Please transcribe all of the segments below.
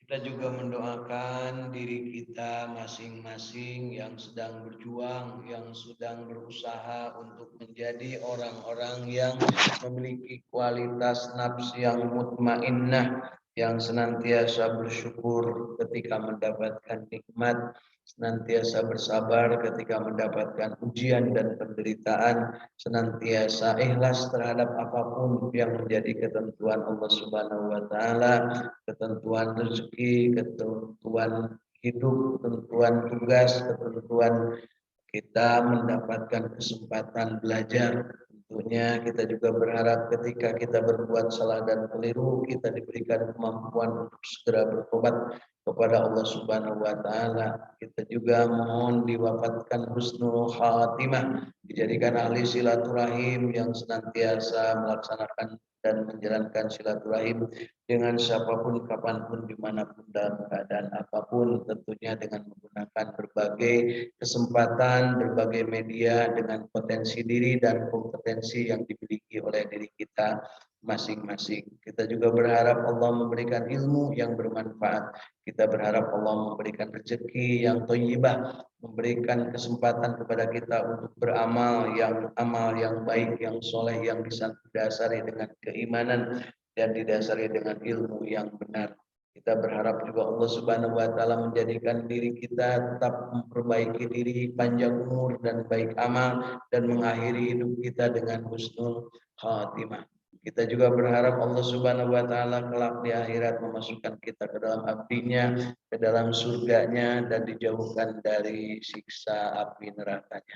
Kita juga mendoakan diri kita masing-masing yang sedang berjuang, yang sedang berusaha untuk menjadi orang-orang yang memiliki kualitas nafs yang mutmainnah, yang senantiasa bersyukur ketika mendapatkan nikmat, senantiasa bersabar ketika mendapatkan ujian dan penderitaan, senantiasa ikhlas terhadap apapun yang menjadi ketentuan Allah Subhanahu wa taala, ketentuan rezeki, ketentuan hidup, ketentuan tugas, ketentuan kita mendapatkan kesempatan belajar. Tentunya kita juga berharap ketika kita berbuat salah dan keliru, kita diberikan kemampuan untuk segera bertobat kepada Allah Subhanahu wa taala. Kita juga mohon diwafatkan husnul khatimah, dijadikan ahli silaturahim yang senantiasa melaksanakan dan menjalankan silaturahim dengan siapapun, kapanpun, dimanapun, dalam keadaan apapun, tentunya dengan menggunakan berbagai kesempatan, berbagai media dengan potensi diri dan kompetensi yang dimiliki oleh diri kita masing-masing. Kita juga berharap Allah memberikan ilmu yang bermanfaat. Kita berharap Allah memberikan rezeki yang thayyibah, memberikan kesempatan kepada kita untuk beramal yang baik, yang soleh, yang didasari dengan keimanan dan didasari dengan ilmu yang benar. Kita berharap juga Allah Subhanahu wa taala menjadikan diri kita tetap memperbaiki diri, panjang umur dan baik amal, dan mengakhiri hidup kita dengan husnul khatimah. Kita juga berharap Allah Subhanahu wa taala kelak di akhirat memasukkan kita ke dalam abdinya, ke dalam surganya, dan dijauhkan dari siksa api nerakanya.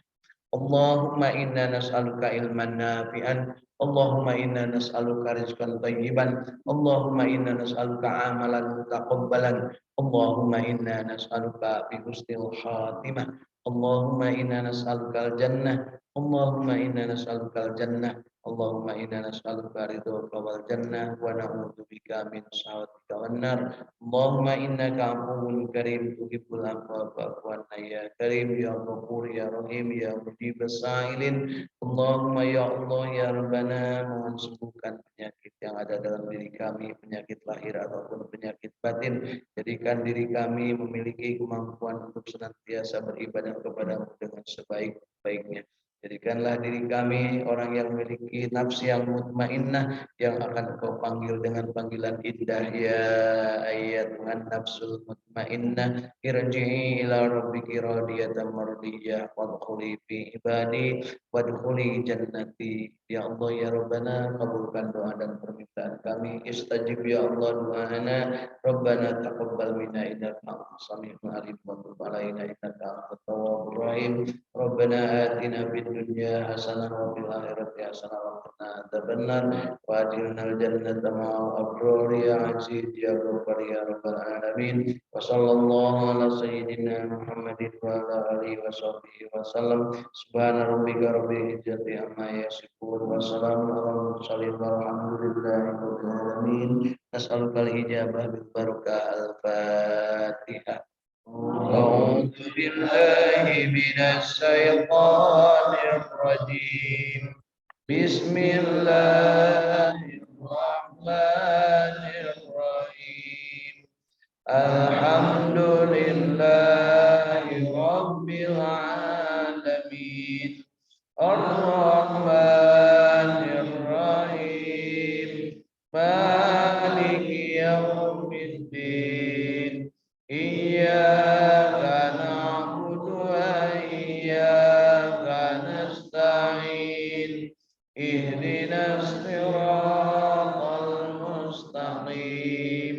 Allahumma inna nas'aluka ilman nafi'an, Allahumma inna nas'aluka rizqan thayyiban, Allahumma inna nas'aluka amalan mutaqabbalan, Allahumma inna nas'aluka bi husnil khatimah, Allahumma inna nas'aluka al-jannah, Allahumma inna nas'aluka al-jannah, Allahumma inna nas'aluka ridhaka wal jannah wa na'udzubika min sakhatika wan nar. Allahumma innaka afuwwun karim tuhibbul afwa fa'fu anna ya karim ya ghafur ya rahim ya mujibas sa'ilin. Allahumma ya Allah ya Rabbana, mohon sembuhkan penyakit yang ada dalam diri kami, penyakit lahir ataupun penyakit batin. Jadikan diri kami memiliki kemampuan untuk senantiasa beribadah kepadamu dengan sebaik-baiknya. Jadikanlah diri kami orang yang memiliki nafs yang mutmainnah, yang akan Kau panggil dengan panggilan indah, ya ayyatuhan nafsul mutmainnah, irji'i ila rabbiki radiyatan mardiyah wadkhuli fi ibadi wadkhuli jannati. Ya Allah ya Rabbana, kabulkan doa dan permintaan kami. Istajib ya Allah du'ana, Rabbana taqabbal minna innaka antas samiul alim wa tub alaina innaka antat tawwabur rahim. Rabbana atina fid dunya hasanah wa fil akhirati hasanah wa qina adzabannar wa adkhilnal jannata ma'al abrar ya aziz ya ghaffar ya rabbal alamin. Wa sallallahu ala sayyidina Muhammadin wa ala alihi wa sahbihi wa sallam. Subhana rabbika rabbil izzati amma yasifun wa salamun alal mursalin walhamdulillahi rabbil alamin. Nas'alukal ijabah bil barakah al-Fatihah. أعوذ بالله من الشيطان الرجيم بسم الله الرحمن الرحيم الحمد لله رب العالمين الرحمن الرحيم مالك يوم الدين إياك نعبد وإياك نستعين اهدنا الصراط المستقيم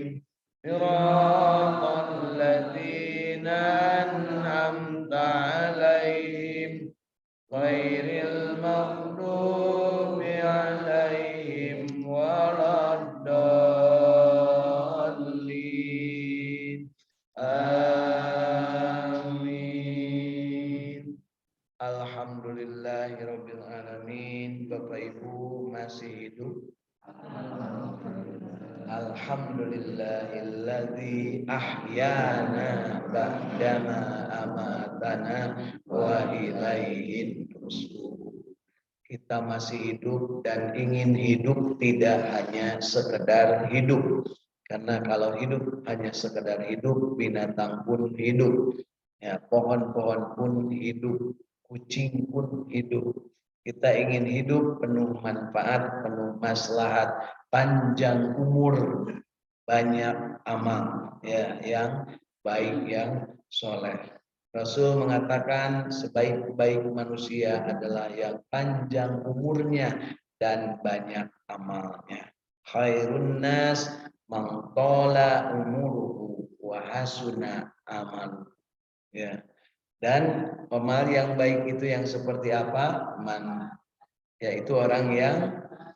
صراط الذين أنعمت عليهم غير المغضوب عليهم ولا الضالين. Amin. Alhamdulillahirabbil alamin. Bapak Ibu masih hidup? Alhamdulillahilladzi ahyana ba'dama amatana wa ilaihin nusyur. Kita masih hidup dan ingin hidup, tidak hanya sekedar hidup. Karena kalau hidup hanya sekedar hidup, binatang pun hidup, ya, pohon-pohon pun hidup, kucing pun hidup. Kita ingin hidup penuh manfaat, penuh maslahat, panjang umur, banyak amal, ya, yang baik, yang soleh. Rasul mengatakan sebaik-baik manusia adalah yang panjang umurnya dan banyak amalnya. Khairun nas mangtola umuruhu wa hasuna amal. Ya. Dan amal yang baik itu yang seperti apa? Yaitu orang yang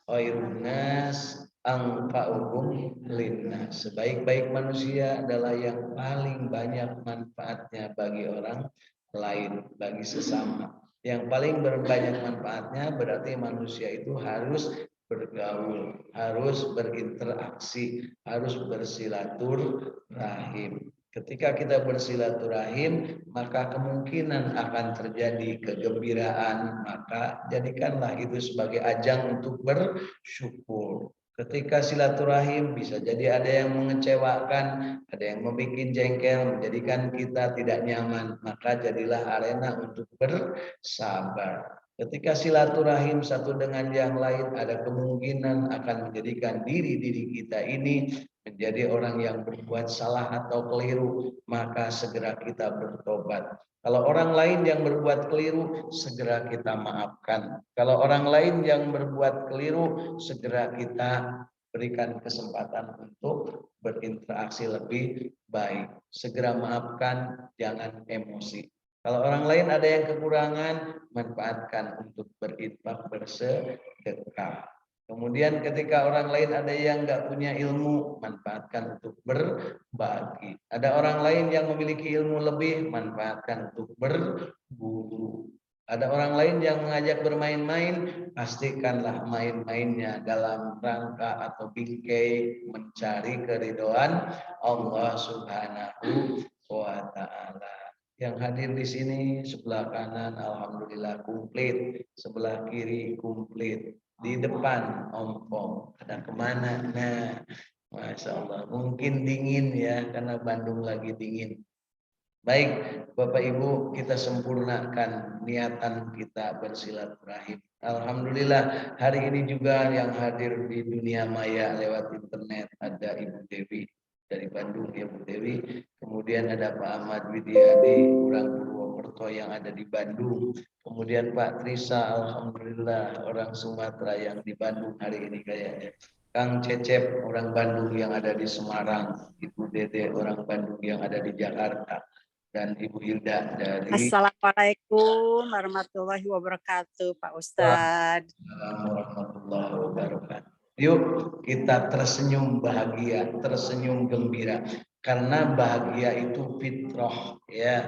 khairun nas anfa'uhum linnas. Sebaik-baik manusia adalah yang paling banyak manfaatnya bagi orang lain, bagi sesama. Yang paling berbanyak manfaatnya berarti manusia itu harus bergaul, harus berinteraksi, harus bersilaturahim. Ketika kita bersilaturahim, maka kemungkinan akan terjadi kegembiraan, maka jadikanlah itu sebagai ajang untuk bersyukur. Ketika silaturahim bisa jadi ada yang mengecewakan, ada yang membuat jengkel, menjadikan kita tidak nyaman, maka jadilah arena untuk bersabar. Ketika silaturahim satu dengan yang lain, ada kemungkinan akan menjadikan diri-diri kita ini menjadi orang yang berbuat salah atau keliru, maka segera kita bertobat. Kalau orang lain yang berbuat keliru, segera kita maafkan. Kalau orang lain yang berbuat keliru, segera kita berikan kesempatan untuk berinteraksi lebih baik. Segera maafkan, jangan emosi. Kalau orang lain ada yang kekurangan, manfaatkan untuk berinfak, bersedekah. Kemudian ketika orang lain ada yang nggak punya ilmu, manfaatkan untuk berbagi. Ada orang lain yang memiliki ilmu lebih, manfaatkan untuk berguru. Ada orang lain yang mengajak bermain-main, pastikanlah main-mainnya dalam rangka atau bingkai mencari keridhaan Allah Subhanahu wa Ta'ala. Yang hadir di sini sebelah kanan alhamdulillah komplit, sebelah kiri komplit. Di depan ompong, ada kemana? Nah, Masya Allah, mungkin dingin ya, karena Bandung lagi dingin. Baik, Bapak Ibu, kita sempurnakan niatan kita bersilaturahim. Alhamdulillah, hari ini juga yang hadir di dunia maya lewat internet ada Ibu Dewi dari Bandung, Ibu Dewi. Kemudian ada Pak Ahmad Widyadi, orang Purwokerto yang ada di Bandung. Kemudian Pak Trisa, alhamdulillah orang Sumatera yang di Bandung hari ini kayaknya. Kang Cecep orang Bandung yang ada di Semarang, Ibu Dede orang Bandung yang ada di Jakarta, dan Ibu Hilda dari Assalamualaikum warahmatullahi wabarakatuh, Pak Ustadz. warahmatullahi wabarakatuh. Yuk kita tersenyum bahagia, tersenyum gembira. Karena bahagia itu fitrah, ya.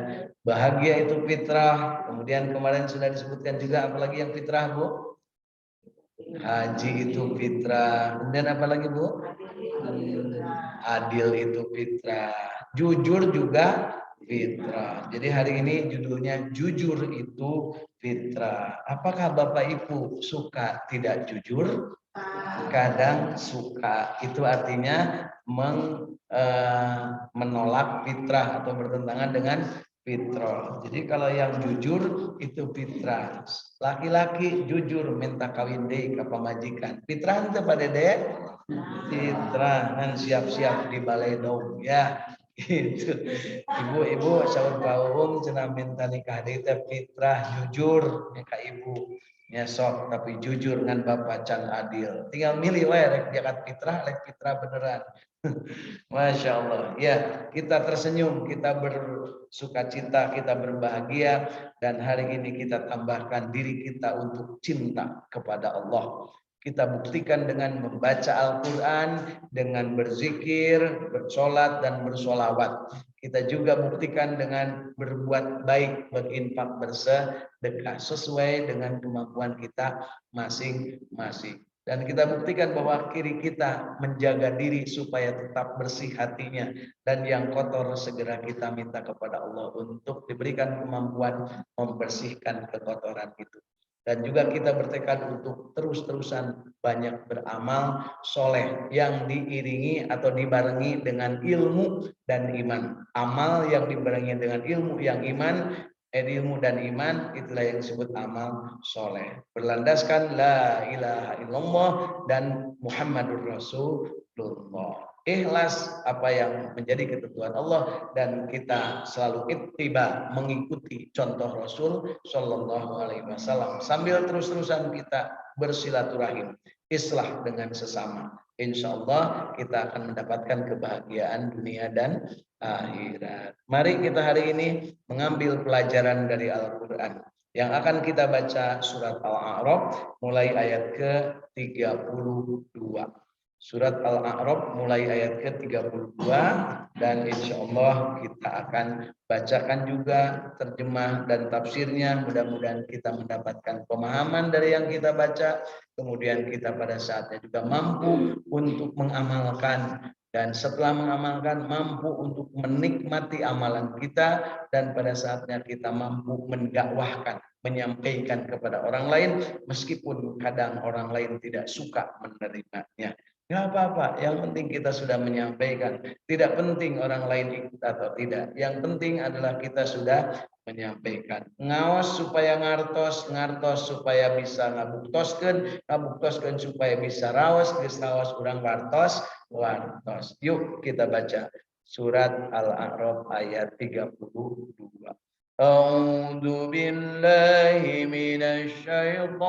Bahagia itu fitrah. Kemudian kemarin sudah disebutkan juga apalagi yang fitrah, Bu? Haji itu fitrah. Kemudian apalagi, Bu? Adil itu fitrah. Jujur juga fitrah. Jadi hari ini judulnya jujur itu fitrah. Apakah Bapak Ibu suka tidak jujur? Kadang suka. Itu artinya menolak fitrah atau bertentangan dengan fitrah. Jadi kalau yang jujur itu fitrah. Laki-laki jujur minta kawin deh ke pemajikan. Fitrah itu pada deh. Fitrah kan siap-siap di balai dong ya. Gitu. Ibu-ibu sahur kaum cenah minta nikah deui teh fitrah jujur nya ka ibu. Nya sok tapi jujur ngan bapak can adil. Tinggal milih wae rek jakat fitrah rek fitrah beneran. Masya Allah. Ya, kita tersenyum, kita bersukacita, kita berbahagia, dan hari ini kita tambahkan diri kita untuk cinta kepada Allah. Kita buktikan dengan membaca Al-Quran, dengan berzikir, bersolat, dan bersolawat. Kita juga buktikan dengan berbuat baik, berinfak, bersedekah sesuai dengan kemampuan kita masing-masing. Dan kita buktikan bahwa kiri kita menjaga diri supaya tetap bersih hatinya. Dan yang kotor segera kita minta kepada Allah untuk diberikan kemampuan membersihkan kekotoran itu. Dan juga kita bertekad untuk terus-terusan banyak beramal soleh yang diiringi atau dibarengi dengan ilmu dan iman. Amal yang dibarengi dengan ilmu yang ilmu dan iman, itulah yang disebut amal soleh. Berlandaskan la ilaha illallah dan Muhammadur Rasulullah. Ikhlas apa yang menjadi ketentuan Allah dan kita selalu ittiba mengikuti contoh Rasul Shallallahu Alaihi Wasallam sambil terus-terusan kita bersilaturahim, islah dengan sesama. Insya Allah kita akan mendapatkan kebahagiaan dunia dan akhirat. Mari kita hari ini mengambil pelajaran dari Al-Quran. Yang akan kita baca surat Al-A'raf mulai ayat ke-32. Surat Al-A'raf mulai ayat ke-32 dan insya Allah kita akan bacakan juga terjemah dan tafsirnya. Mudah-mudahan kita mendapatkan pemahaman dari yang kita baca. Kemudian kita pada saatnya juga mampu untuk mengamalkan. Dan setelah mengamalkan mampu untuk menikmati amalan kita. Dan pada saatnya kita mampu mendakwahkan, menyampaikan kepada orang lain. Meskipun kadang orang lain tidak suka menerimanya. Gak apa-apa, yang penting kita sudah menyampaikan. Tidak penting orang lain ikut atau tidak. Yang penting adalah kita sudah menyampaikan. Ngaos supaya ngartos supaya bisa ngabuktoskeun supaya bisa raos, geus raos urang wartos. Yuk kita baca surat Al-A'raf ayat 32. A'udzu billahi minasy syaithanir